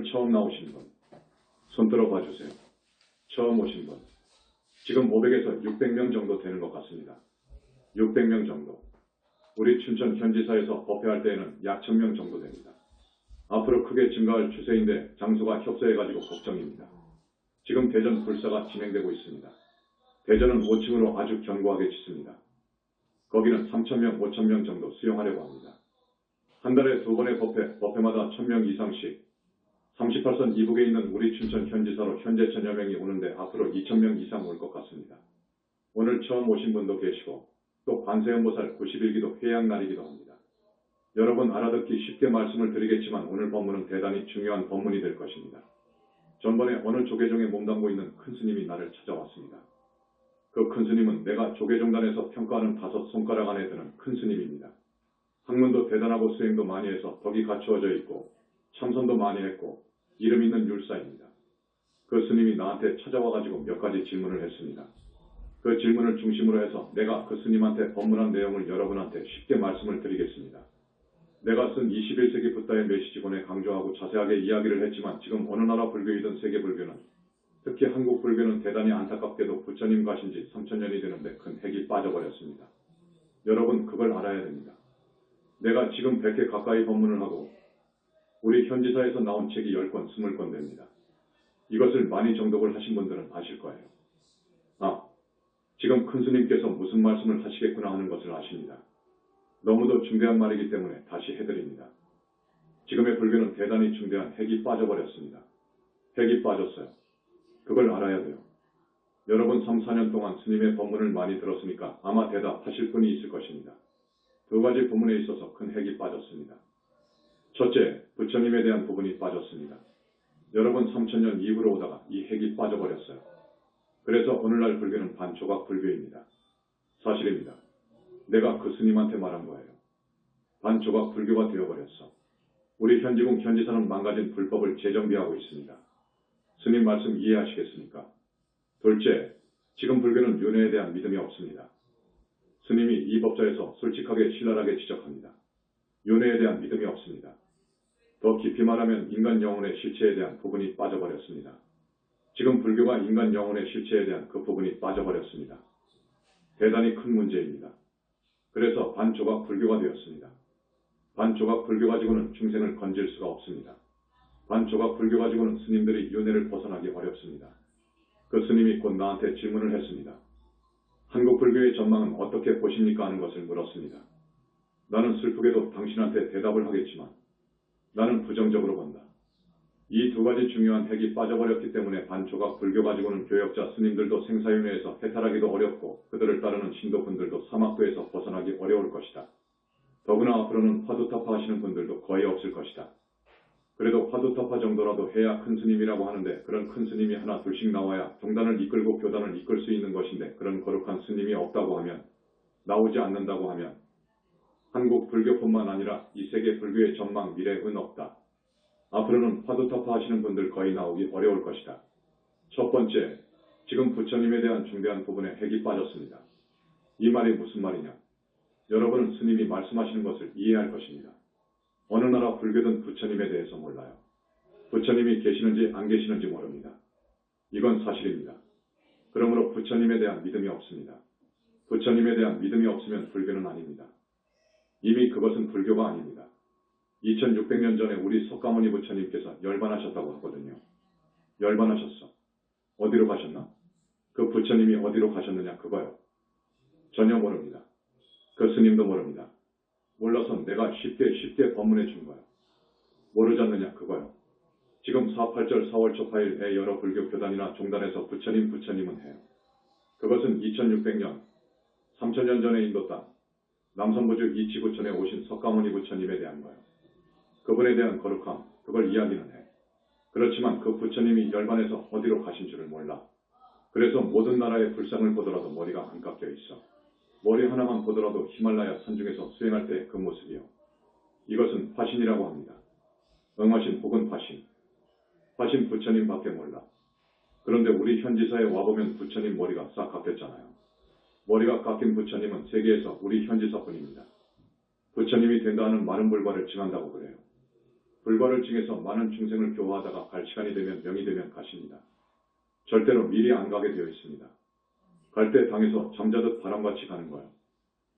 오늘 처음 나오신 분, 손들어 봐주세요. 처음 오신 분, 지금 500에서 600명 정도 되는 것 같습니다. 600명 정도. 우리 춘천 현지사에서 법회할 때에는 약 1000명 정도 됩니다. 앞으로 크게 증가할 추세인데 장소가 협소해가지고 걱정입니다. 지금 대전 불사가 진행되고 있습니다. 대전은 5층으로 아주 견고하게 짓습니다. 거기는 3000명, 5000명 정도 수용하려고 합니다. 한 달에 2번의 법회마다 1000명 이상씩 38선 이북에 있는 우리 춘천 현지사로 현재 1000여 명이 오는데 앞으로 2000명 이상 올 것 같습니다. 오늘 처음 오신 분도 계시고 또 관세음보살 91기도 회양날이기도 합니다. 여러분 알아듣기 쉽게 말씀을 드리겠지만 오늘 법문은 대단히 중요한 법문이 될 것입니다. 전번에 어느 조계종에 몸담고 있는 큰 스님이 나를 찾아왔습니다. 그 큰 스님은 내가 조계종단에서 평가하는 5손가락 안에 드는 큰 스님입니다. 학문도 대단하고 수행도 많이 해서 덕이 갖추어져 있고 참선도 많이 했고 이름 있는 율사입니다. 그 스님이 나한테 찾아와가지고 몇 가지 질문을 했습니다. 그 질문을 중심으로 해서 내가 그 스님한테 법문한 내용을 여러분한테 쉽게 말씀을 드리겠습니다. 내가 쓴 21세기 붓다의 메시지본에 강조하고 자세하게 이야기를 했지만 지금 어느 나라 불교이든 세계 불교는 특히 한국 불교는 대단히 안타깝게도 부처님 가신 지 3000년이 되는데 큰 핵이 빠져버렸습니다. 여러분 그걸 알아야 됩니다. 내가 지금 100회 가까이 법문을 하고 우리 현지사에서 나온 책이 10권, 20권 됩니다. 이것을 많이 정독을 하신 분들은 아실 거예요. 지금 큰 스님께서 무슨 말씀을 하시겠구나 하는 것을 아십니다. 너무도 중대한 말이기 때문에 다시 해드립니다. 지금의 불교는 대단히 중대한 핵이 빠져버렸습니다. 핵이 빠졌어요. 그걸 알아야 돼요. 여러분 3, 4년 동안 스님의 법문을 많이 들었으니까 아마 대답하실 분이 있을 것입니다. 2가지 부분에 있어서 큰 핵이 빠졌습니다. 첫째, 부처님에 대한 부분이 빠졌습니다. 여러분 3000년 이후로 오다가 이 핵이 빠져버렸어요. 그래서 오늘날 불교는 반조각 불교입니다. 사실입니다. 내가 그 스님한테 말한 거예요. 반조각 불교가 되어버렸어. 우리 현지국 현지사는 망가진 불법을 재정비하고 있습니다. 스님 말씀 이해하시겠습니까? 둘째, 지금 불교는 윤회에 대한 믿음이 없습니다. 스님이 이 법자에서 솔직하게 신랄하게 지적합니다. 윤회에 대한 믿음이 없습니다. 더 깊이 말하면 인간 영혼의 실체에 대한 부분이 빠져버렸습니다. 지금 불교가 인간 영혼의 실체에 대한 그 부분이 빠져버렸습니다. 대단히 큰 문제입니다. 그래서 반조각 불교가 되었습니다. 반조각 불교 가지고는 중생을 건질 수가 없습니다. 반조각 불교 가지고는 스님들이 윤회를 벗어나기 어렵습니다. 그 스님이 곧 나한테 질문을 했습니다. 한국 불교의 전망은 어떻게 보십니까 하는 것을 물었습니다. 나는 슬프게도 당신한테 대답을 하겠지만 나는 부정적으로 본다. 이 2가지 중요한 핵이 빠져버렸기 때문에 반조각 불교 가지고는 교역자 스님들도 생사윤회에서 해탈하기도 어렵고 그들을 따르는 신도분들도 사막도에서 벗어나기 어려울 것이다. 더구나 앞으로는 화두타파 하시는 분들도 거의 없을 것이다. 그래도 화두타파 정도라도 해야 큰 스님이라고 하는데 그런 큰 스님이 하나 둘씩 나와야 종단을 이끌고 교단을 이끌 수 있는 것인데 그런 거룩한 스님이 없다고 하면 나오지 않는다고 하면 한국 불교뿐만 아니라 이 세계 불교의 전망 미래은 없다. 앞으로는 화두타파 하시는 분들 거의 나오기 어려울 것이다. 첫 번째, 지금 부처님에 대한 중대한 부분에 핵이 빠졌습니다. 이 말이 무슨 말이냐? 여러분은 스님이 말씀하시는 것을 이해할 것입니다. 어느 나라 불교든 부처님에 대해서 몰라요. 부처님이 계시는지 안 계시는지 모릅니다. 이건 사실입니다. 그러므로 부처님에 대한 믿음이 없습니다. 부처님에 대한 믿음이 없으면 불교는 아닙니다. 이미 그것은 불교가 아닙니다. 2600년 전에 우리 석가모니 부처님께서 열반하셨다고 하거든요. 열반하셨어. 어디로 가셨나? 그 부처님이 어디로 가셨느냐 그거요. 전혀 모릅니다. 그 스님도 모릅니다. 몰라서 내가 쉽게 법문해 준 거예요. 모르지 않느냐 그거요. 지금 4.8절 4월 초 8일에 여러 불교 교단이나 종단에서 부처님은 해요. 그것은 2600년, 3000년 전에 인도 땅, 남선부주 이치부천에 오신 석가모니 부처님에 대한 거예요. 그분에 대한 거룩함, 그걸 이야기는 해. 그렇지만 그 부처님이 열반해서 어디로 가신 줄을 몰라. 그래서 모든 나라의 불상을 보더라도 머리가 안 깎여 있어. 머리 하나만 보더라도 히말라야 산중에서 수행할 때 그 모습이요. 이것은 화신이라고 합니다. 응화신 혹은 화신. 화신 부처님밖에 몰라. 그런데 우리 현지사에 와보면 부처님 머리가 싹 깎였잖아요. 머리가 깎인 부처님은 세계에서 우리 현지사뿐입니다. 부처님이 된다 하는 마른 불발을 증한다고 그래요. 불과를 징해서 많은 중생을 교화하다가 갈 시간이 되면 명이 되면 가십니다. 절대로 미리 안 가게 되어 있습니다. 갈 때 당에서 잠자듯 바람같이 가는 거예요.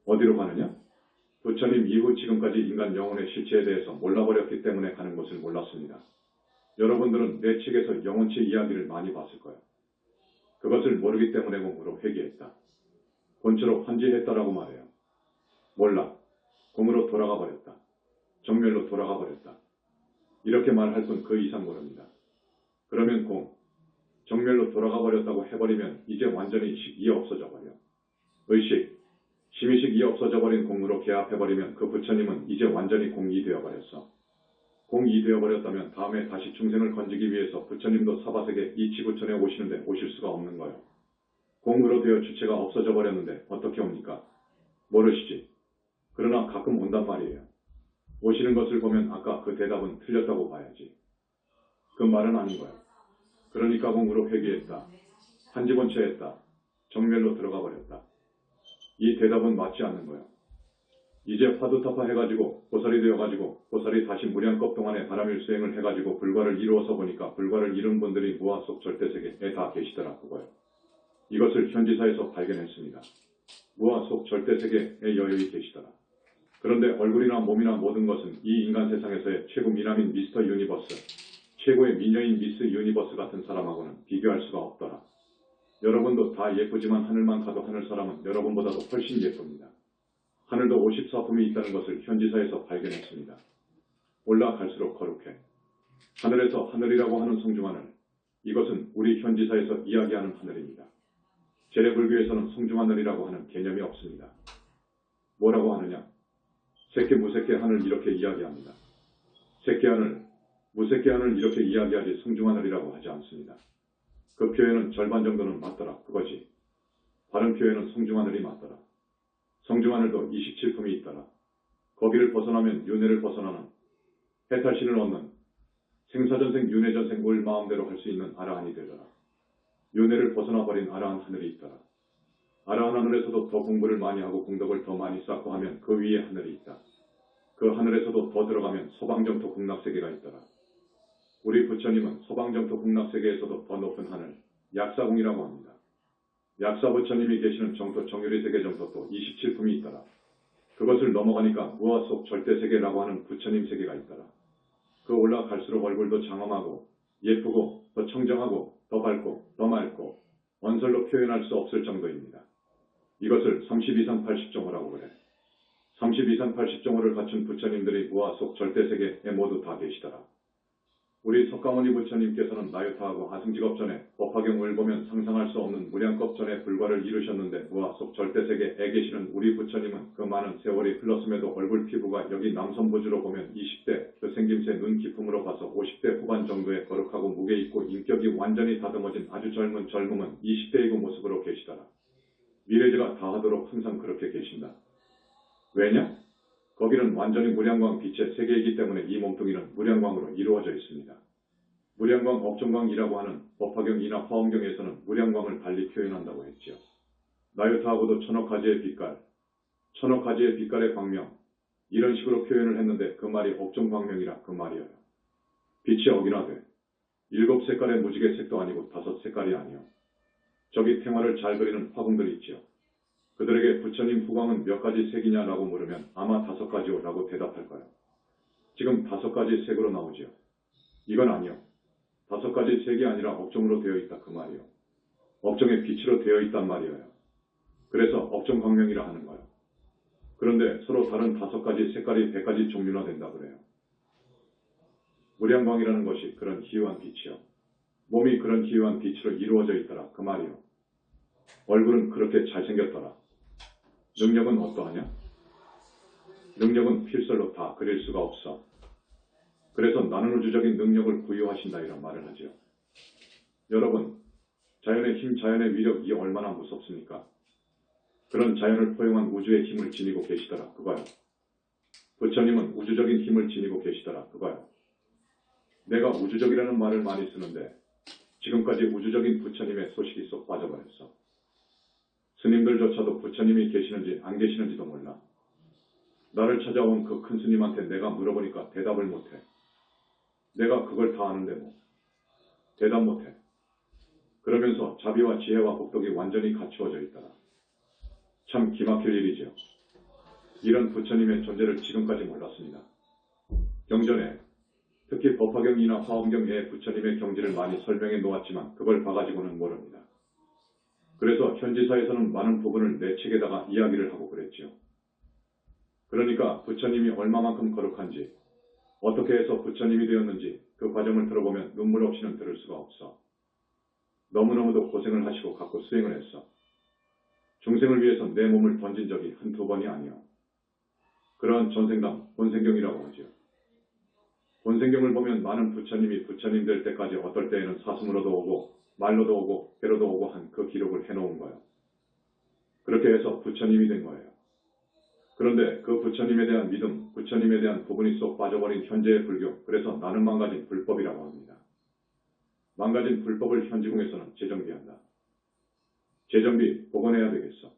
어디로 가느냐? 부처님 이후 지금까지 인간 영혼의 실체에 대해서 몰라버렸기 때문에 가는 곳을 몰랐습니다. 여러분들은 내 책에서 영혼체 이야기를 많이 봤을 거예요. 그것을 모르기 때문에 공으로 회귀했다. 본처로 환지했다라고 말해요. 몰라. 공으로 돌아가 버렸다. 정멸로 돌아가 버렸다. 이렇게 말할 뿐 그 이상 모릅니다. 그러면 공, 정멸로 돌아가 버렸다고 해버리면 이제 완전히 이이 없어져 버려. 의식, 심의식이 없어져 버린 공으로 개합해버리면 그 부처님은 이제 완전히 공이 되어버렸어. 공이 되어버렸다면 다음에 다시 중생을 건지기 위해서 부처님도 사바세계 이 지구촌에 오시는데 오실 수가 없는 거예요. 공으로 되어 주체가 없어져 버렸는데 어떻게 옵니까? 모르시지. 그러나 가끔 온단 말이에요. 오시는 것을 보면 아까 그 대답은 틀렸다고 봐야지. 그 말은 아닌 거예요. 그러니까 공으로 회귀했다. 한지본처했다. 정멸로 들어가 버렸다. 이 대답은 맞지 않는 거예요. 이제 화두타파 해가지고 보살이 되어가지고 보살이 다시 무량겁 동안에 바람일수행을 해가지고 불과를 이루어서 보니까 불과를 이룬 분들이 무아 속 절대세계에 다 계시더라 그거예요. 이것을 현지사에서 발견했습니다. 무아 속 절대세계에 여유히 계시더라. 그런데 얼굴이나 몸이나 모든 것은 이 인간 세상에서의 최고 미남인 미스터 유니버스, 최고의 미녀인 미스 유니버스 같은 사람하고는 비교할 수가 없더라. 여러분도 다 예쁘지만 하늘만 가도 하늘 사람은 여러분보다도 훨씬 예쁩니다. 하늘도 54품이 있다는 것을 현지사에서 발견했습니다. 올라갈수록 거룩해. 하늘에서 하늘이라고 하는 성중하늘, 이것은 우리 현지사에서 이야기하는 하늘입니다. 제례불교에서는 성중하늘이라고 하는 개념이 없습니다. 뭐라고 하느냐? 새끼 무새끼 하늘 이렇게 이야기합니다. 새끼 하늘, 무새끼 하늘 이렇게 이야기하지 성중하늘이라고 하지 않습니다. 그 표현은 절반 정도는 맞더라 그거지. 다른 표현은 성중하늘이 맞더라. 성중하늘도 27품이 있더라. 거기를 벗어나면 윤회를 벗어나는, 해탈신을 얻는, 생사전생 윤회전생 뭘 마음대로 할 수 있는 아라한이 되더라. 윤회를 벗어나버린 아라한 하늘이 있더라. 아라한 하늘에서도 더 공부를 많이 하고 공덕을 더 많이 쌓고 하면 그 위에 하늘이 있다. 그 하늘에서도 더 들어가면 서방정토 극락세계가 있더라. 우리 부처님은 서방정토 극락세계에서도 더 높은 하늘, 약사궁이라고 합니다. 약사부처님이 계시는 정토 정유리세계 정토도 27품이 있더라. 그것을 넘어가니까 무아 속 절대세계라고 하는 부처님 세계가 있더라. 그 올라갈수록 얼굴도 장엄하고 예쁘고 더 청정하고 더 밝고 더 맑고 언설로 표현할 수 없을 정도입니다. 이것을 32산 80종호라고 그래. 32산 80종호를 갖춘 부처님들이 무아 속 절대세계에 모두 다 계시더라. 우리 석가모니 부처님께서는 나유타하고 아승직업 전에 법화경을 보면 상상할 수 없는 무량겁 전에 불과를 이루셨는데 무아 속 절대세계에 계시는 우리 부처님은 그 많은 세월이 흘렀음에도 얼굴 피부가 여기 남선부주로 보면 20대 그 생김새 눈 깊음으로 봐서 50대 후반 정도의 거룩하고 무게 있고 인격이 완전히 다듬어진 아주 젊은 젊음은 20대이고 모습으로 계시더라. 미래지가 다 하도록 항상 그렇게 계신다. 왜냐? 거기는 완전히 무량광 빛의 세계이기 때문에 이 몸뚱이는 무량광으로 이루어져 있습니다. 무량광 업종광이라고 하는 법화경이나 화엄경에서는 무량광을 달리 표현한다고 했지요. 나유타하고도 천억 가지의 빛깔, 천억 가지의 빛깔의 광명 이런 식으로 표현을 했는데 그 말이 업종광명이라 그 말이에요. 빛이 억인화돼 7색깔의 무지개 색도 아니고 5색깔이 아니요. 저기 탱화를 잘 그리는 화궁들이 있지요. 그들에게 부처님 후광은 몇 가지 색이냐라고 물으면 아마 5가지요 라고 대답할 거예요. 지금 5가지 색으로 나오지요. 이건 아니요. 5가지 색이 아니라 업종으로 되어 있다 그 말이요. 업종의 빛으로 되어 있단 말이에요. 그래서 업종광명이라 하는 거예요. 그런데 서로 다른 5가지 색깔이 100가지 종류나 된다 그래요. 무량광이라는 것이 그런 희유한 빛이요. 몸이 그런 희유한 빛으로 이루어져 있더라 그 말이요. 얼굴은 그렇게 잘생겼더라. 능력은 어떠하냐? 능력은 필설로 다 그릴 수가 없어. 그래서 나는 우주적인 능력을 부여하신다 이런 말을 하지요. 여러분, 자연의 힘, 자연의 위력이 얼마나 무섭습니까? 그런 자연을 포용한 우주의 힘을 지니고 계시더라 그거요. 부처님은 우주적인 힘을 지니고 계시더라 그거요. 내가 우주적이라는 말을 많이 쓰는데 지금까지 우주적인 부처님의 소식이 쏙 빠져버렸어. 스님들조차도 부처님이 계시는지 안 계시는지도 몰라. 나를 찾아온 그 큰 스님한테 내가 물어보니까 대답을 못해. 내가 그걸 다 아는데 뭐. 대답 못해. 그러면서 자비와 지혜와 복덕이 완전히 갖추어져 있더라. 참 기막힐 일이지요. 이런 부처님의 존재를 지금까지 몰랐습니다. 경전에 특히 법화경이나 화엄경 외에 부처님의 경지를 많이 설명해 놓았지만 그걸 봐가지고는 모릅니다. 그래서 현지사에서는 많은 부분을 내 책에다가 이야기를 하고 그랬지요. 그러니까 부처님이 얼마만큼 거룩한지, 어떻게 해서 부처님이 되었는지 그 과정을 들어보면 눈물 없이는 들을 수가 없어. 너무너무도 고생을 하시고 갖고 수행을 했어. 중생을 위해서 내 몸을 던진 적이 한두 번이 아니요. 그러한 전생담, 본생경이라고 하죠. 본생경을 보면 많은 부처님이 부처님 될 때까지 어떨 때에는 사슴으로도 오고 말로도 오고 배로도 오고 한 그 기록을 해놓은 거예요. 그렇게 해서 부처님이 된 거예요. 그런데 그 부처님에 대한 믿음, 부처님에 대한 부분이 쏙 빠져버린 현재의 불교, 그래서 나는 망가진 불법이라고 합니다. 망가진 불법을 현지궁에서는 재정비한다. 재정비, 복원해야 되겠어.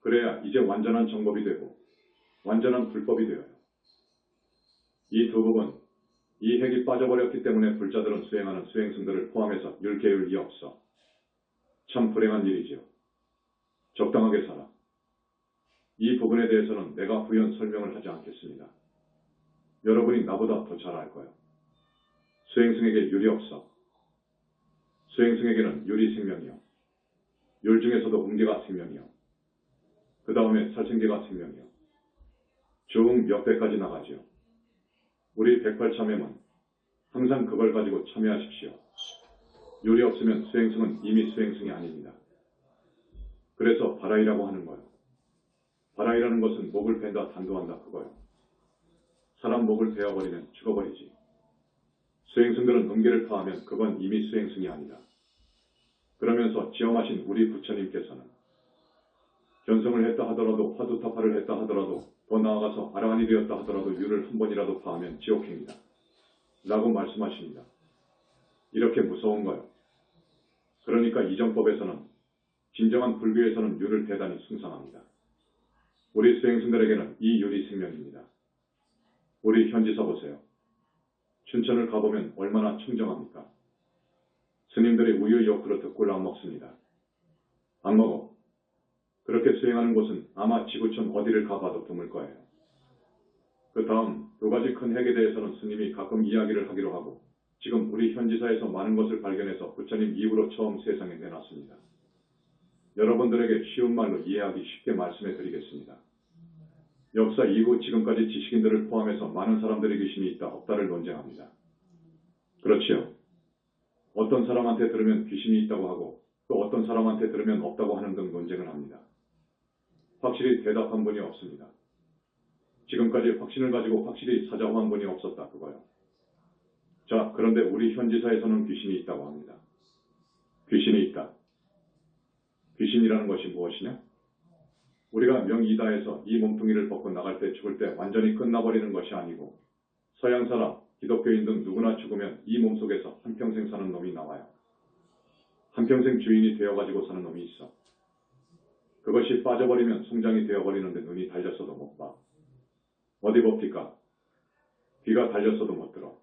그래야 이제 완전한 정법이 되고 완전한 불법이 되어요. 이 두 부분, 이 핵이 빠져버렸기 때문에 불자들은 수행하는 수행승들을 포함해서 율계율이 없어. 참 불행한 일이지요. 적당하게 살아. 이 부분에 대해서는 내가 부연 설명을 하지 않겠습니다. 여러분이 나보다 더 잘 알 거예요. 수행승에게 율이 없어. 수행승에게는 율이 생명이요. 율 중에서도 음계가 생명이요. 그 다음에 살생계가 생명이요. 쭉 몇 배까지 나가지요. 우리 108참여는 항상 그걸 가지고 참여하십시오. 율이 없으면 수행승은 이미 수행승이 아닙니다. 그래서 바라이라고 하는 거예요. 바라이라는 것은 목을 벤다 단도한다 그거예요. 사람 목을 베어버리면 죽어버리지. 수행승들은 음계를 파하면 그건 이미 수행승이 아니다. 그러면서 지엄하신 우리 부처님께서는 견성을 했다 하더라도 화두타파를 했다 하더라도 더 나아가서 아라한이 되었다 하더라도 율을 한 번이라도 파하면 지옥행이다. 라고 말씀하십니다. 이렇게 무서운 거요. 그러니까 이정법에서는 진정한 불교에서는 율을 대단히 숭상합니다. 우리 수행승들에게는 이 율이 생명입니다. 우리 현지사 보세요. 춘천을 가보면 얼마나 청정합니까? 스님들이 우유 요구르트 꿀 안 먹습니다. 안 먹어. 그렇게 수행하는 곳은 아마 지구촌 어디를 가봐도 드물 거예요. 그 다음 두 가지 큰 핵에 대해서는 스님이 가끔 이야기를 하기로 하고 지금 우리 현지사에서 많은 것을 발견해서 부처님 이후로 처음 세상에 내놨습니다. 여러분들에게 쉬운 말로 이해하기 쉽게 말씀해 드리겠습니다. 역사 이후 지금까지 지식인들을 포함해서 많은 사람들이 귀신이 있다 없다를 논쟁합니다. 그렇지요. 어떤 사람한테 들으면 귀신이 있다고 하고 또 어떤 사람한테 들으면 없다고 하는 등 논쟁을 합니다. 확실히 대답한 분이 없습니다. 지금까지 확신을 가지고 확실히 사자후한 분이 없었다 그거요. 자, 그런데 우리 현지사에서는 귀신이 있다고 합니다. 귀신이 있다. 귀신이라는 것이 무엇이냐? 우리가 명이다에서 이 몸뚱이를 벗고 나갈 때 죽을 때 완전히 끝나버리는 것이 아니고 서양 사람, 기독교인 등 누구나 죽으면 이 몸속에서 한평생 사는 놈이 나와요. 한평생 주인이 되어가지고 사는 놈이 있어. 그것이 빠져버리면 송장이 되어버리는데 눈이 달렸어도 못 봐. 어디 봅니까? 귀가 달렸어도 못 들어.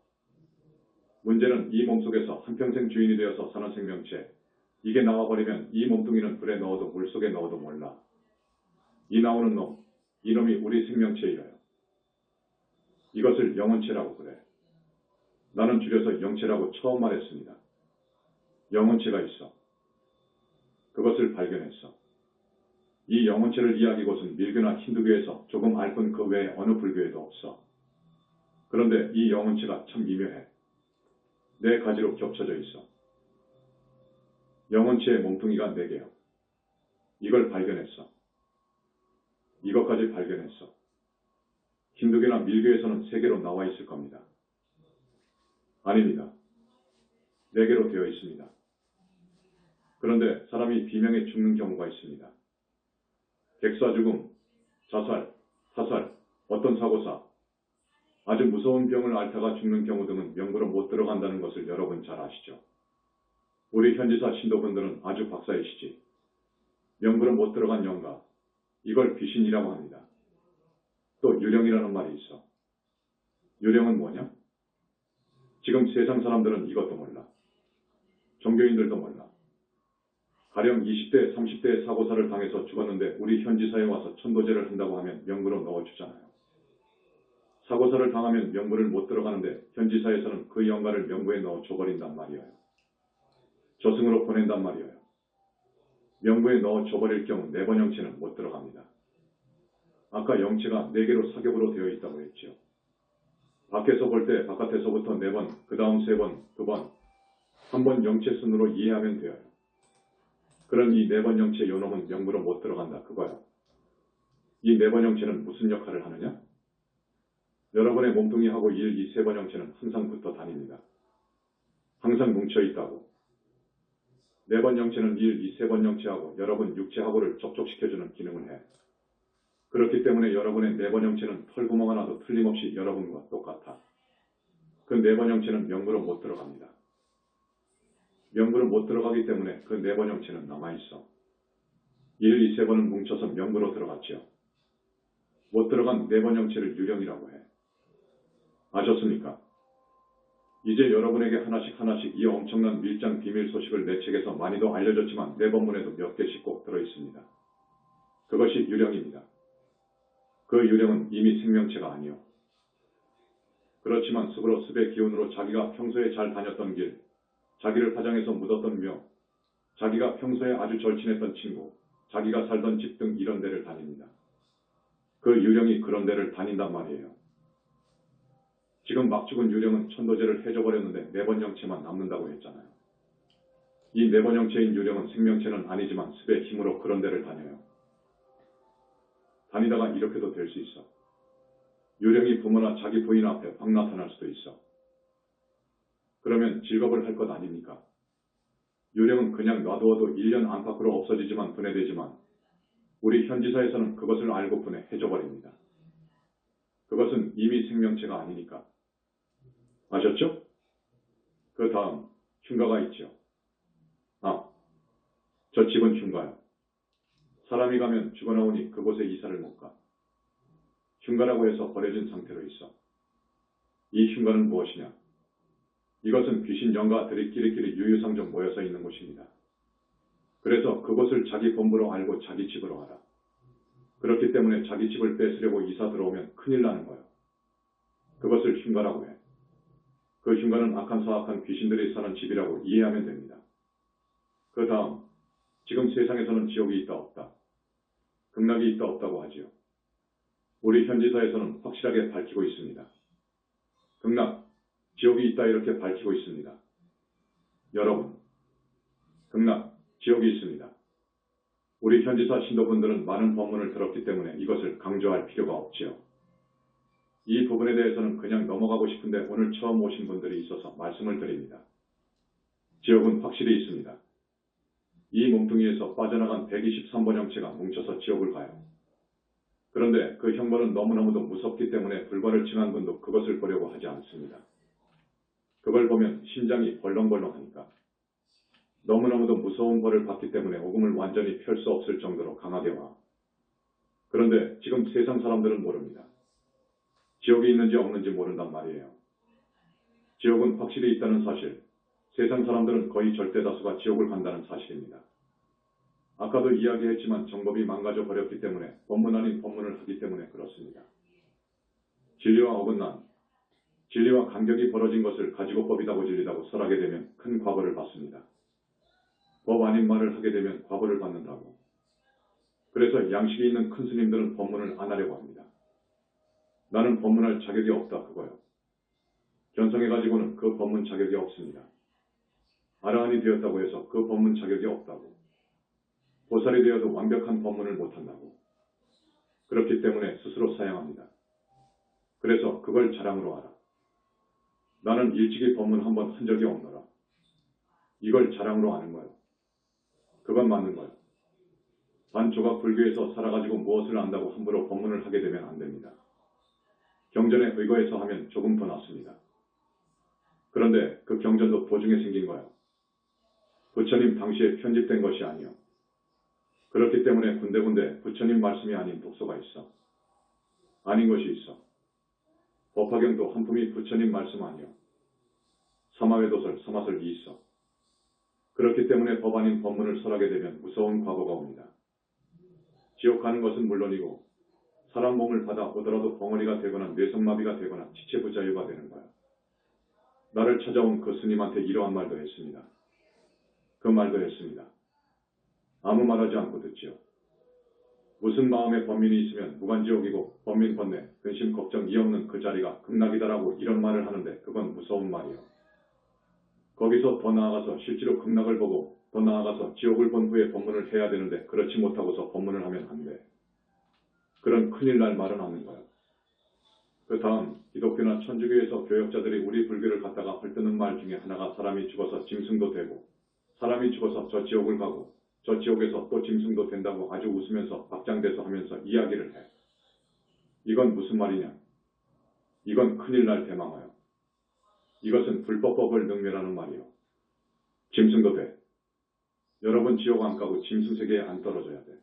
문제는 이 몸속에서 한평생 주인이 되어서 사는 생명체, 이게 나와버리면 이 몸뚱이는 불에 넣어도 물속에 넣어도 몰라. 이 나오는 놈, 이놈이 우리 생명체이래요. 이것을 영혼체라고 그래. 나는 줄여서 영체라고 처음 말했습니다. 영혼체가 있어. 그것을 발견했어. 이 영혼체를 이해하기 곳은 밀교나 힌두교에서 조금 알 뿐 그 외에 어느 불교에도 없어. 그런데 이 영혼체가 참 미묘해. 네 가지로 겹쳐져 있어. 영혼체의 몸뚱이가 4개요. 이걸 발견했어. 이것까지 발견했어. 힌두교나 밀교에서는 3개로 나와 있을 겁니다. 아닙니다. 4개로 되어 있습니다. 그런데 사람이 비명에 죽는 경우가 있습니다. 객사 죽음, 자살, 타살, 어떤 사고사, 아주 무서운 병을 앓다가 죽는 경우 등은 명부로 못 들어간다는 것을 여러분 잘 아시죠? 우리 현지사 신도분들은 아주 박사이시지. 명부로 못 들어간 영가, 이걸 귀신이라고 합니다. 또 유령이라는 말이 있어. 유령은 뭐냐? 지금 세상 사람들은 이것도 몰라. 종교인들도 몰라. 가령 20대, 30대의 사고사를 당해서 죽었는데 우리 현지사에 와서 천도제를 한다고 하면 명부로 넣어주잖아요. 사고사를 당하면 명부를 못 들어가는데 현지사에서는 그 영가를 명부에 넣어 줘버린단 말이에요. 저승으로 보낸단 말이에요. 명부에 넣어 줘버릴 경우 4번 영체는 못 들어갑니다. 아까 영체가 4개로 사격으로 되어 있다고 했지요. 밖에서 볼 때 바깥에서부터 4번, 그 다음 3번, 2번, 한 번 영체 순으로 이해하면 돼요. 그런 이 4번 영체 요놈은 명부로 못 들어간다 그거요. 이 4번 영체는 무슨 역할을 하느냐? 여러분의 몸뚱이하고 1, 2, 3번 영체는 항상 붙어 다닙니다. 항상 뭉쳐 있다고. 4번 영체는 1, 2, 3번 영체하고 여러분 육체하고를 접촉시켜주는 기능을 해. 그렇기 때문에 여러분의 4번 영체는 털구멍 하나도 틀림없이 여러분과 똑같아. 그 4번 영체는 명부로 못 들어갑니다. 명부로 못 들어가기 때문에 그 4번 영체는 남아있어. 1, 2, 3번은 뭉쳐서 명부로 들어갔지요. 못 들어간 4번 영체를 유령이라고 해. 아셨습니까? 이제 여러분에게 하나씩 이 엄청난 밀장 비밀 소식을 내 책에서 많이도 알려졌지만 내 법문에도 몇 개씩 꼭 들어있습니다. 그것이 유령입니다. 그 유령은 이미 생명체가 아니요. 그렇지만 습으로 습의 기운으로 자기가 평소에 잘 다녔던 길, 자기를 화장해서 묻었던 묘, 자기가 평소에 아주 절친했던 친구, 자기가 살던 집 등 이런 데를 다닙니다. 그 유령이 그런 데를 다닌단 말이에요. 지금 막 죽은 유령은 천도제를 해줘버렸는데 4번 영체만 남는다고 했잖아요. 이 4번 영체인 유령은 생명체는 아니지만 습의 힘으로 그런 데를 다녀요. 다니다가 이렇게도 될 수 있어. 유령이 부모나 자기 부인 앞에 확 나타날 수도 있어. 그러면 직업을 할 것 아닙니까? 유령은 그냥 놔두어도 1년 안팎으로 없어지지만 분해되지만 우리 현지사에서는 그것을 알고분해 해줘버립니다. 그것은 이미 생명체가 아니니까. 아셨죠? 그 다음 흉가가 있죠. 저 집은 흉가요. 사람이 가면 죽어나오니 그곳에 이사를 못 가. 흉가라고 해서 버려진 상태로 있어. 이 흉가는 무엇이냐? 이것은 귀신 영가들이 끼리끼리 유유상종 모여서 있는 곳입니다. 그래서 그곳을 자기 본부로 알고 자기 집으로 하라. 그렇기 때문에 자기 집을 뺏으려고 이사 들어오면 큰일 나는 거예요. 그것을 흉가라고 해. 그 흉가는 악한 사악한 귀신들이 사는 집이라고 이해하면 됩니다. 그 다음, 지금 세상에서는 지옥이 있다 없다. 극락이 있다 없다고 하지요. 우리 현지사에서는 확실하게 밝히고 있습니다. 극락, 지옥이 있다 이렇게 밝히고 있습니다. 여러분, 극락, 지옥이 있습니다. 우리 현지사 신도분들은 많은 법문을 들었기 때문에 이것을 강조할 필요가 없지요. 이 부분에 대해서는 그냥 넘어가고 싶은데 오늘 처음 오신 분들이 있어서 말씀을 드립니다. 지옥은 확실히 있습니다. 이 몸뚱이에서 빠져나간 123번 형체가 뭉쳐서 지옥을 가요. 그런데 그 형벌은 너무너무도 무섭기 때문에 불과를 칭한 분도 그것을 보려고 하지 않습니다. 그걸 보면 심장이 벌렁벌렁하니까. 너무너무도 무서운 벌을 받기 때문에 오금을 완전히 펼 수 없을 정도로 강하게 와. 그런데 지금 세상 사람들은 모릅니다. 지옥이 있는지 없는지 모른단 말이에요. 지옥은 확실히 있다는 사실, 세상 사람들은 거의 절대 다수가 지옥을 간다는 사실입니다. 아까도 이야기했지만 정법이 망가져 버렸기 때문에 법문 아닌 법문을 하기 때문에 그렇습니다. 진리와 어긋난, 진리와 간격이 벌어진 것을 가지고 법이다고 진리다고 설하게 되면 큰 과보를 받습니다. 법 아닌 말을 하게 되면 과보를 받는다고. 그래서 양식이 있는 큰 스님들은 법문을 안 하려고 합니다. 나는 법문할 자격이 없다 그거요. 견성해가지고는 그 법문 자격이 없습니다. 아라한이 되었다고 해서 그 법문 자격이 없다고. 보살이 되어도 완벽한 법문을 못한다고. 그렇기 때문에 스스로 사양합니다. 그래서 그걸 자랑으로 하라. 나는 일찍이 법문 한 번 한 적이 없노라. 이걸 자랑으로 하는 거예요. 그건 맞는 거예요. 반조각 불교에서 살아가지고 무엇을 안다고 함부로 법문을 하게 되면 안 됩니다. 경전에 의거해서 하면 조금 더 낫습니다. 그런데 그 경전도 도중에 생긴 거예요. 부처님 당시에 편집된 것이 아니요. 그렇기 때문에 군데군데 부처님 말씀이 아닌 독서가 있어. 아닌 것이 있어. 법화경도 한 품이 부처님 말씀 아니요. 사마외도설, 서마설 이있어. 그렇기 때문에 법안인 법문을 설하게 되면 무서운 과거가 옵니다. 지옥 가는 것은 물론이고 사람 몸을 받아 오더라도 벙어리가 되거나 뇌성마비가 되거나 지체부자유가 되는 거야. 나를 찾아온 그 스님한테 이러한 말도 했습니다. 그 말도 했습니다. 아무 말하지 않고 듣지요. 무슨 마음에 범민이 있으면 무간지옥이고 범민 번뇌, 근심 걱정 이 없는 그 자리가 극락이다라고 이런 말을 하는데 그건 무서운 말이요. 거기서 더 나아가서 실제로 극락을 보고 더 나아가서 지옥을 본 후에 법문을 해야 되는데 그렇지 못하고서 법문을 하면 안 돼. 그런 큰일 날 말은 없는 거야. 그 다음 기독교나 천주교에서 교역자들이 우리 불교를 갖다가 헐뜯는 말 중에 하나가 사람이 죽어서 짐승도 되고 사람이 죽어서 저 지옥을 가고 저 지옥에서 또 짐승도 된다고 아주 웃으면서 박장대소 하면서 이야기를 해. 이건 무슨 말이냐? 이건 큰일 날 대망하여. 이것은 불법법을 능멸하는 말이요. 짐승도 돼. 여러분 지옥 안 가고 짐승 세계에 안 떨어져야 돼.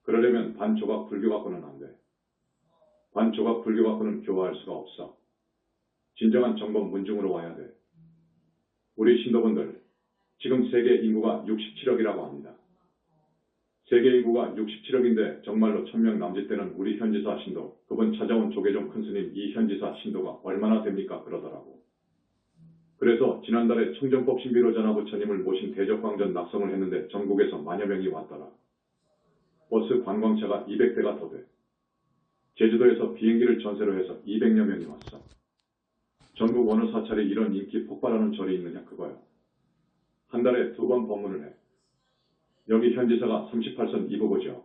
그러려면 반조각 불교 갖고는 안 돼. 반조각 불교 갖고는 교화할 수가 없어. 진정한 정법 문중으로 와야 돼. 우리 신도분들, 지금 세계 인구가 67억이라고 합니다. 세계 인구가 67억인데 정말로 1000명 남짓되는 우리 현지사 신도, 그분 찾아온 조계종 큰스님 이 현지사 신도가 얼마나 됩니까? 그러더라고. 그래서 지난달에 청정법 신비로 전하부처님을 모신 대적광전 낙성을 했는데 전국에서 만여 명이 왔더라. 버스 관광차가 200대가 더 돼. 제주도에서 비행기를 전세로 해서 200여 명이 왔어. 전국 어느 사찰에 이런 인기 폭발하는 절이 있느냐 그거야. 한 달에 2번 법문을 해. 여기 현지사가 38선 이부고죠.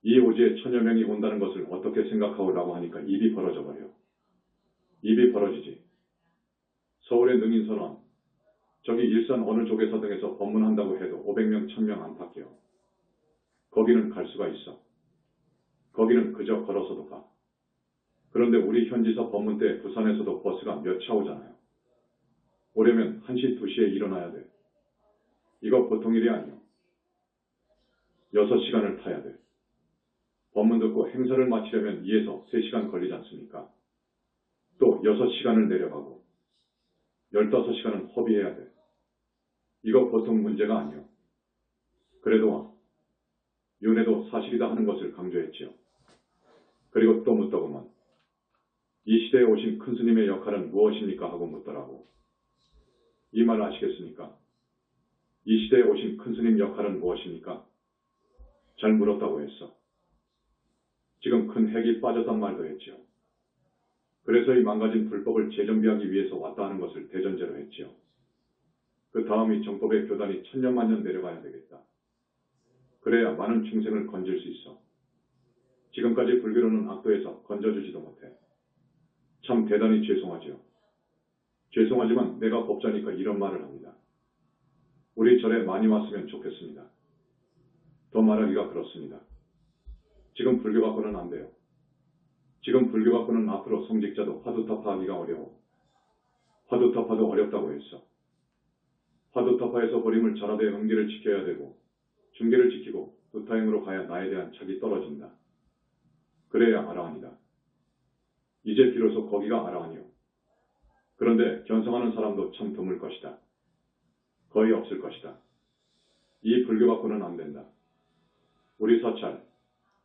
이 오지에 1000여 명이 온다는 것을 어떻게 생각하오라고 하니까 입이 벌어져 버려. 입이 벌어지지. 서울의 능인선원, 저기 일산 어느 조계사 등에서 법문한다고 해도 500명, 1000명 안팎이요. 거기는 갈 수가 있어. 거기는 그저 걸어서도 가. 그런데 우리 현지사 법문 때 부산에서도 버스가 몇 차 오잖아요. 오려면 1시, 2시에 일어나야 돼. 이거 보통 일이 아니요. 6시간을 타야 돼. 법문 듣고 행사를 마치려면 2에서 3시간 걸리지 않습니까? 또 6시간을 내려가고 15시간은 허비해야 돼. 이거 보통 문제가 아니요. 그래도 와. 윤회도 사실이다 하는 것을 강조했지요. 그리고 또 묻더구먼. 이 시대에 오신 큰 스님의 역할은 무엇입니까? 하고 묻더라고. 이 말 아시겠습니까? 이 시대에 오신 큰 스님 역할은 무엇입니까? 잘 물었다고 했어. 지금 큰 핵이 빠졌단 말도 했지요. 그래서 이 망가진 불법을 재정비하기 위해서 왔다 하는 것을 대전제로 했지요. 그 다음이 정법의 교단이 천년만년 내려가야 되겠다. 그래야 많은 중생을 건질 수 있어. 지금까지 불교로는 악도에서 건져주지도 못해. 참 대단히 죄송하지요. 죄송하지만 내가 법자니까 이런 말을 합니다. 우리 절에 많이 왔으면 좋겠습니다. 더 말하기가 그렇습니다. 지금 불교 갖고는 안 돼요. 지금 불교 갖고는 앞으로 성직자도 화두타파하기가 어려워. 화두타파도 어렵다고 했어. 화두타파에서 버림을 전하되 응계를 지켜야 되고 중계를 지키고 두타행으로 가야 나에 대한 착이 떨어진다. 그래야 아라한이다. 이제 비로소 거기가 아라한이요. 그런데 견성하는 사람도 참 드물 것이다. 거의 없을 것이다. 이 불교 갖고는 안 된다. 우리 사찰,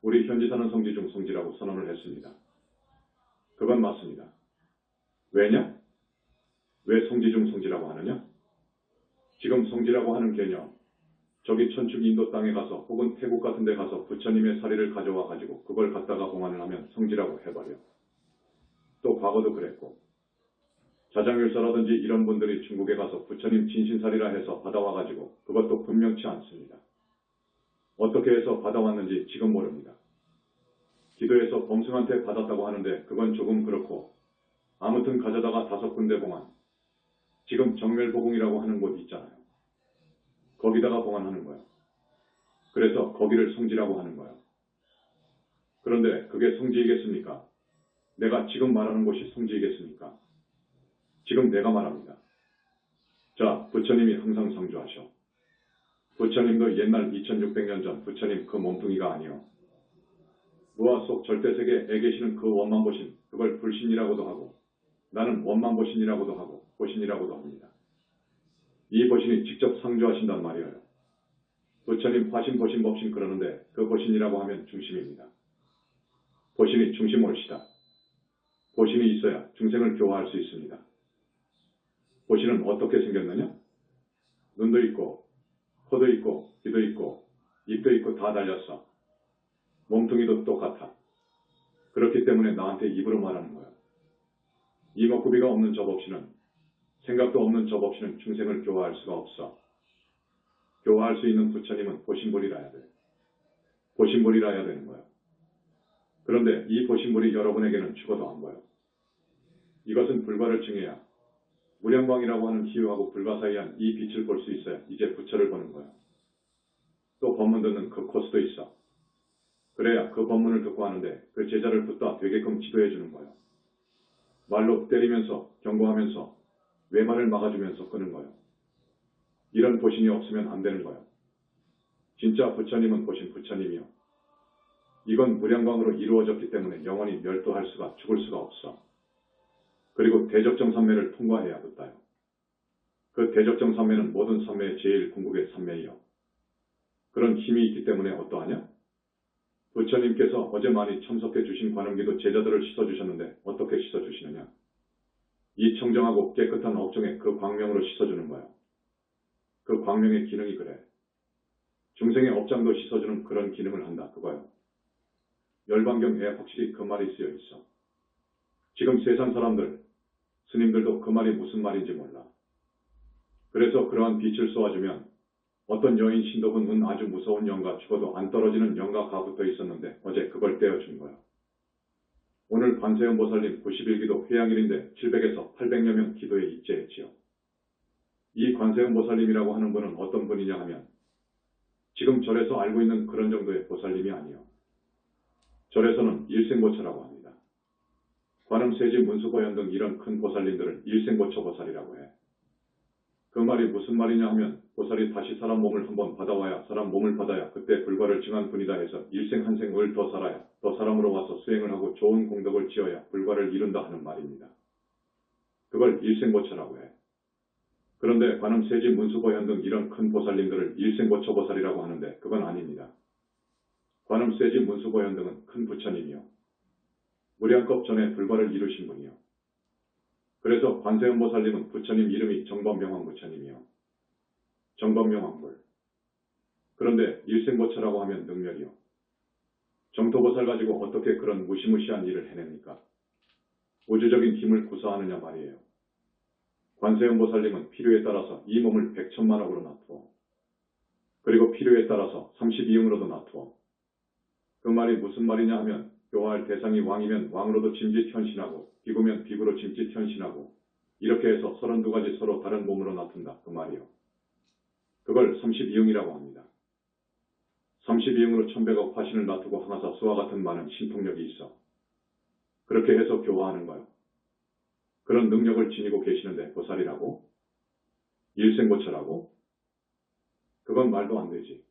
우리 현지사는 성지 중 성지라고 선언을 했습니다. 그건 맞습니다. 왜냐? 왜 성지 중 성지라고 하느냐? 지금 성지라고 하는 개념, 저기 천축 인도 땅에 가서 혹은 태국 같은 데 가서 부처님의 사리를 가져와 가지고 그걸 갖다가 봉안을 하면 성지라고 해버려. 또 과거도 그랬고 자장율사라든지 이런 분들이 중국에 가서 부처님 진신사리라 해서 받아와 가지고 그것도 분명치 않습니다. 어떻게 해서 받아왔는지 지금 모릅니다. 기도해서 범승한테 받았다고 하는데 그건 조금 그렇고 아무튼 가져다가 5군데 봉안, 지금 정멸보궁이라고 하는 곳 있잖아요. 거기다가 봉안하는 거야. 그래서 거기를 성지라고 하는 거야. 그런데 그게 성지이겠습니까? 내가 지금 말하는 곳이 성지이겠습니까? 지금 내가 말합니다. 자, 부처님이 항상 상주하셔. 부처님도 옛날 2600년 전 부처님 그 몸뚱이가 아니요. 무아 속 절대세계에 계시는 그 원만보신, 그걸 불신이라고도 하고 나는 원만보신이라고도 하고 보신이라고도 합니다. 이 보신이 직접 상주하신단 말이에요. 부처님 화신 보신 법신 그러는데 그 보신이라고 하면 중심입니다. 보신이 중심 옳시다. 보신이 있어야 중생을 교화할 수 있습니다. 보신은 어떻게 생겼느냐? 눈도 있고 코도 있고 귀도 있고 입도 있고 다 달렸어. 몸뚱이도 똑같아. 그렇기 때문에 나한테 입으로 말하는 거야. 이목구비가 없는 저 법신은, 생각도 없는 저 법신은 중생을 교화할 수가 없어. 교화할 수 있는 부처님은 보신불이라야 돼. 보신불이라야 되는 거야. 그런데 이 보신불이 여러분에게는 죽어도 안 보여. 이것은 불과를 증해야 무량광이라고 하는 희유하고 불가사의한 이 빛을 볼 수 있어야 이제 부처를 보는 거야. 또 법문 듣는 그 코스도 있어. 그래야 그 법문을 듣고 하는데 그 제자를 붙다 되게끔 지도해 주는 거야. 말로 때리면서 경고하면서 외말을 막아주면서 끄는 거야. 이런 보신이 없으면 안 되는 거야. 진짜 부처님은 보신 부처님이요. 이건 무량광으로 이루어졌기 때문에 영원히 멸도할 수가 죽을 수가 없어. 그리고 대적정 삼매를 통과해야 붙다요. 그 대적정 삼매는 모든 삼매의 제일 궁극의 삼매이요. 그런 힘이 있기 때문에 어떠하냐? 부처님께서 어제 많이 참석해 주신 관음기도 제자들을 씻어주셨는데 어떻게 씻어주시느냐? 이 청정하고 깨끗한 업종에 그 광명으로 씻어주는 거야. 그 광명의 기능이 그래. 중생의 업장도 씻어주는 그런 기능을 한다. 그거요. 열반경에 확실히 그 말이 쓰여 있어. 지금 세상 사람들, 스님들도 그 말이 무슨 말인지 몰라. 그래서 그러한 빛을 쏘아주면 어떤 여인 신도분은 아주 무서운 영가 죽어도 안 떨어지는 영가가 붙어 있었는데 어제 그걸 떼어준 거야. 오늘 관세음 보살님 91기도 회양일인데 700에서 800여 명 기도에 입제했지요. 이 관세음 보살님이라고 하는 분은 어떤 분이냐 하면 지금 절에서 알고 있는 그런 정도의 보살님이 아니요. 절에서는 일생보처라고 합니다. 관음, 세지, 문수보현 등 이런 큰 보살님들을 일생보처 보살이라고 해. 그 말이 무슨 말이냐 하면 보살이 다시 사람 몸을 한번 받아와야 사람 몸을 받아야 그때 불과를 증한 분이다 해서 일생 한 생을 더 살아야 더 사람으로 와서 수행을 하고 좋은 공덕을 지어야 불과를 이룬다 하는 말입니다. 그걸 일생보처라고 해. 그런데 관음, 세지, 문수보현 등 이런 큰 보살님들을 일생보처 보살이라고 하는데 그건 아닙니다. 관음, 세지, 문수보현 등은 큰 부처님이요. 무량겁 전에 불과를 이루신 분이요. 그래서 관세음 보살님은 부처님 이름이 정법명왕 부처님이요. 정법명왕불. 그런데 일생보처라고 하면 능멸이요. 정토보살 가지고 어떻게 그런 무시무시한 일을 해냅니까? 우주적인 힘을 구사하느냐 말이에요. 관세음 보살님은 필요에 따라서 이 몸을 100천만억으로 놔두어. 그리고 필요에 따라서 32형으로도 놔두어. 그 말이 무슨 말이냐 하면 교화할 대상이 왕이면 왕으로도 짐짓 현신하고 비구면 비구로 짐짓 현신하고 이렇게 해서 32가지 서로 다른 몸으로 놔둔다. 그 말이요. 그걸 32형이라고 합니다. 32형으로 1100억 화신을 놔두고 항아사 수와 같은 많은 신통력이 있어. 그렇게 해서 교화하는 거요. 그런 능력을 지니고 계시는데 보살이라고? 일생보처라고? 그건 말도 안 되지.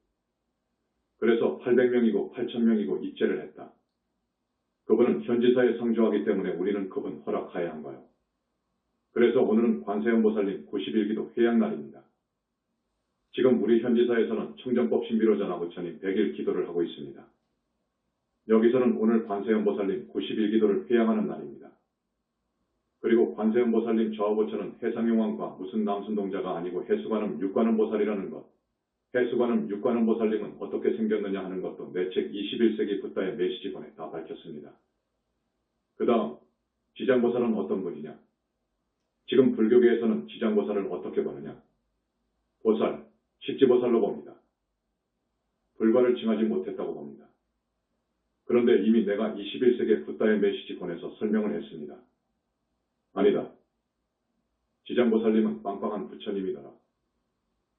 그래서 800명이고 8000명이고 입제를 했다. 그분은 현지사에 상주하기 때문에 우리는 그분 허락하여야 한 거요. 그래서 오늘은 관세음 보살님 91기도 회양날입니다. 지금 우리 현지사에서는 청정법 신비로전하 부처님 100일 기도를 하고 있습니다. 여기서는 오늘 관세음 보살님 91기도를 회양하는 날입니다. 그리고 관세음 보살님 좌우보처는 해상용왕과 무슨 남순동자가 아니고 해수관음 육관음 보살이라는 것. 해수관음 육관음 보살님은 어떻게 생겼느냐 하는 것도 내 책 21세기 붓다의 메시지본에 다 밝혔습니다. 그 다음 지장보살은 어떤 분이냐? 지금 불교계에서는 지장보살을 어떻게 보느냐? 보살, 식지보살로 봅니다. 불과를 증하지 못했다고 봅니다. 그런데 이미 내가 21세기 붓다의 메시지본에서 설명을 했습니다. 아니다. 지장보살님은 빵빵한 부처님이더라.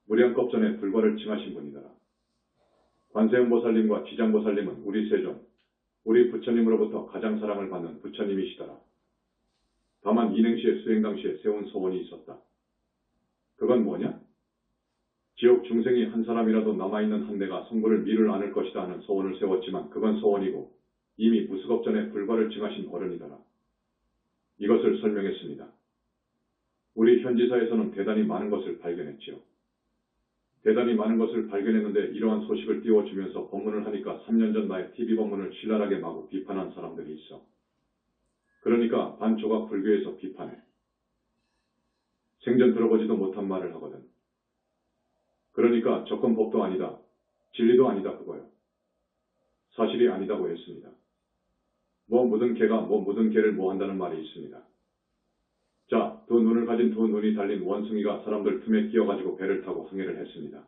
무량겁 전에 불과를 증하신 분이더라. 관세음보살님과 지장보살님은 우리 세존, 우리 부처님으로부터 가장 사랑을 받는 부처님이시더라. 다만 인행시의 수행 당시에 세운 소원이 있었다. 그건 뭐냐? 지옥 중생이 한 사람이라도 남아있는 한대가 성불을 미룰 않을 것이다 하는 소원을 세웠지만 그건 소원이고 이미 무수겁 전에 불과를 증하신 어른이더라. 이것을 설명했습니다. 우리 현지사에서는 대단히 많은 것을 발견했지요. 대단히 많은 것을 발견했는데 이러한 소식을 띄워주면서 법문을 하니까 3년 전 나의 TV 법문을 신랄하게 마구 비판한 사람들이 있어. 그러니까 반조각 불교에서 비판해. 생전 들어보지도 못한 말을 하거든. 그러니까 접근법도 아니다. 진리도 아니다 그거요. 사실이 아니다고 했습니다. 뭐 묻은 개가 뭐 묻은 개를 뭐 한다는 말이 있습니다. 자, 두 눈을 가진 두 눈이 달린 원숭이가 사람들 틈에 끼어가지고 배를 타고 항해를 했습니다.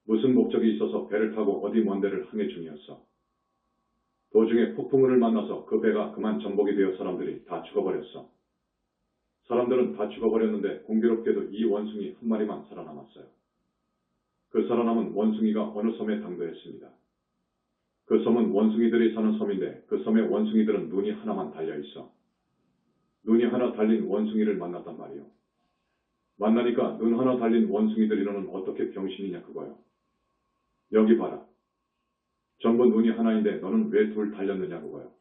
무슨 목적이 있어서 배를 타고 어디 먼 데를 항해 중이었어. 도중에 폭풍우를 만나서 그 배가 그만 전복이 되어 사람들이 다 죽어버렸어. 사람들은 다 죽어버렸는데 공교롭게도 이 원숭이 한 마리만 살아남았어요. 그 살아남은 원숭이가 어느 섬에 당도했습니다. 그 섬은 원숭이들이 사는 섬인데 그 섬의 원숭이들은 눈이 하나만 달려있어. 눈이 하나 달린 원숭이를 만났단 말이요. 만나니까 눈 하나 달린 원숭이들이 너는 어떻게 병신이냐 그거요. 여기 봐라. 전부 눈이 하나인데 너는 왜 둘 달렸느냐 그거요.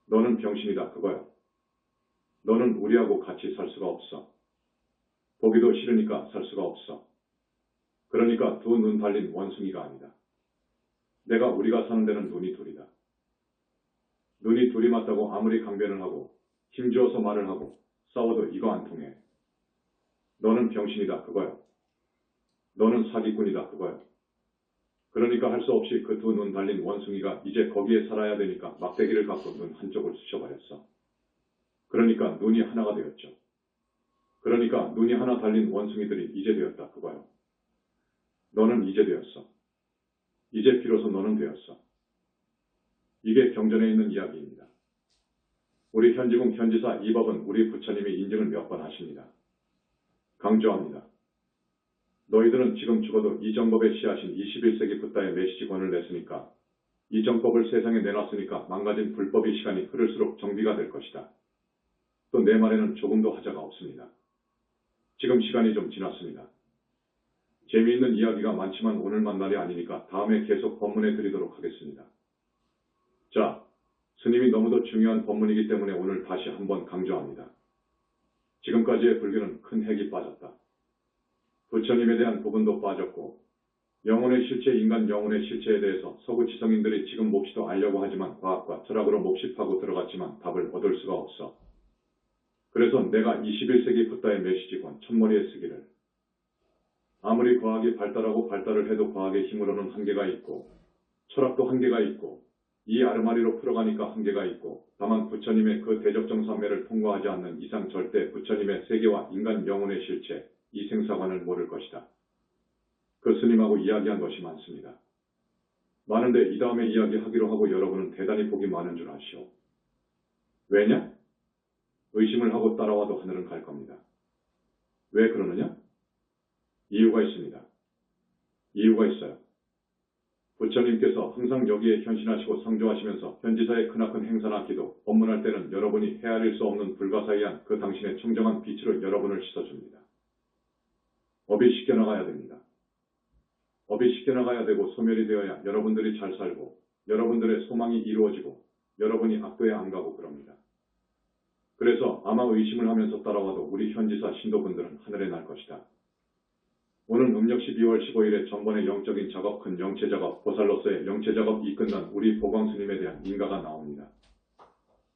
너는 병신이다 그거요. 너는 우리하고 같이 살 수가 없어. 보기도 싫으니까 살 수가 없어. 그러니까 두 눈 달린 원숭이가 아니다. 우리가 사는 데는 눈이 둘이다. 눈이 둘이 맞다고 아무리 강변을 하고 힘주어서 말을 하고 싸워도 이거 안 통해. 너는 병신이다 그거요. 너는 사기꾼이다 그거요. 그러니까 할 수 없이 그 두 눈 달린 원숭이가 이제 거기에 살아야 되니까 막대기를 갖고 눈 한쪽을 쑤셔버렸어. 그러니까 눈이 하나가 되었죠. 그러니까 눈이 하나 달린 원숭이들이 이제 되었다 그거요. 너는 이제 되었어. 이제 비로소 너는 되었어. 이게 경전에 있는 이야기입니다. 우리 현지궁 현지사 이법은 우리 부처님이 인증을 몇 번 하십니다. 강조합니다. 너희들은 지금 죽어도 이정법의 씨앗인 21세기 붓다의 메시지권을 냈으니까 이 정법을 세상에 내놨으니까 망가진 불법의 시간이 흐를수록 정비가 될 것이다. 또 내 말에는 조금도 하자가 없습니다. 지금 시간이 좀 지났습니다. 재미있는 이야기가 많지만 오늘만 날이 아니니까 다음에 계속 법문해 드리도록 하겠습니다. 자, 스님이 너무도 중요한 법문이기 때문에 오늘 다시 한번 강조합니다. 지금까지의 불교는 큰 핵이 빠졌다. 부처님에 대한 부분도 빠졌고 영혼의 실체, 인간 영혼의 실체에 대해서 서구 지성인들이 지금 몹시도 알려고 하지만 과학과 철학으로 몹시 파고 들어갔지만 답을 얻을 수가 없어. 그래서 내가 21세기 붓다의 메시지권 첫머리에 쓰기를 아무리 과학이 발달하고 발달을 해도 과학의 힘으로는 한계가 있고 철학도 한계가 있고 이 아르마리로 풀어가니까 한계가 있고 다만 부처님의 그 대적정산매를 통과하지 않는 이상 절대 부처님의 세계와 인간 영혼의 실체, 이 생사관을 모를 것이다. 그 스님하고 이야기한 것이 많습니다. 많은데 이 다음에 이야기하기로 하고 여러분은 대단히 복이 많은 줄 아시오. 왜냐? 의심을 하고 따라와도 하늘은 갈 겁니다. 왜 그러느냐? 이유가 있습니다. 이유가 있어요. 부처님께서 항상 여기에 현신하시고 상조하시면서 현지사의 크나큰 행사나 기도, 법문할 때는 여러분이 헤아릴 수 없는 불가사의한 그 당신의 청정한 빛으로 여러분을 씻어줍니다. 업이 씻겨나가야 됩니다. 업이 씻겨나가야 되고 소멸이 되어야 여러분들이 잘 살고 여러분들의 소망이 이루어지고 여러분이 악도에 안 가고 그럽니다. 그래서 아마 의심을 하면서 따라와도 우리 현지사 신도분들은 하늘에 날 것이다. 오늘 음력 12월 15일에 전번의 영적인 작업, 큰 영체 작업, 보살로서의 영체 작업이 끝난 우리 보광스님에 대한 인가가 나옵니다.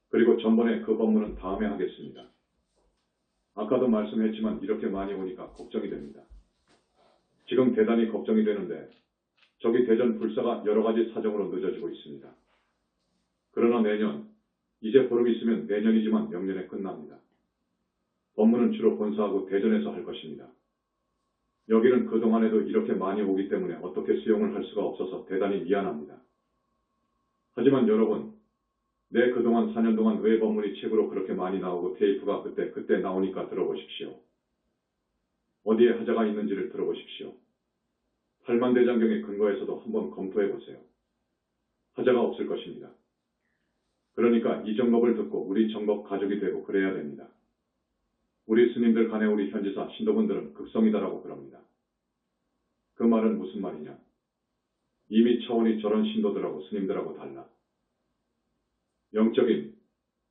그리고 전번에 그 법문은 다음에 하겠습니다. 아까도 말씀했지만 이렇게 많이 오니까 걱정이 됩니다. 지금 대단히 걱정이 되는데 저기 대전 불사가 여러 가지 사정으로 늦어지고 있습니다. 그러나 내년, 이제 보름 있으면 내년이지만 명년에 끝납니다. 법문은 주로 본사하고 대전에서 할 것입니다. 여기는 그동안에도 이렇게 많이 오기 때문에 어떻게 수용을 할 수가 없어서 대단히 미안합니다. 하지만 여러분, 내 그동안 4년 동안 왜 법문이 책으로 그렇게 많이 나오고 테이프가 그때 나오니까 들어보십시오. 어디에 하자가 있는지를 들어보십시오. 팔만대장경의 근거에서도 한번 검토해보세요. 하자가 없을 것입니다. 그러니까 이 정법을 듣고 우리 정법 가족이 되고 그래야 됩니다. 우리 스님들 간에 우리 현지사 신도분들은 극성이다라고 그럽니다. 그 말은 무슨 말이냐? 이미 차원이 저런 신도들하고 스님들하고 달라. 영적인,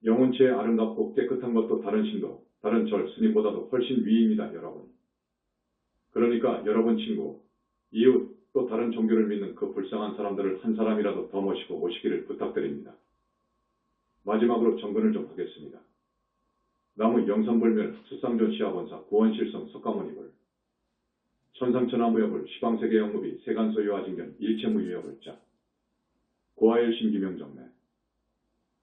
영혼체의 아름답고 깨끗한 것도 다른 신도, 다른 절, 스님보다도 훨씬 위입니다, 여러분. 그러니까 여러분 친구, 이웃, 또 다른 종교를 믿는 그 불쌍한 사람들을 한 사람이라도 더 모시고 오시기를 부탁드립니다. 마지막으로 정근을 좀 하겠습니다. 나무 영산불멸 수상전 시아본사 구원실성 석가모니불 천상천하무여불 시방세계영무비 세간소유아징견 일체무유여불자 고아일심 김영정매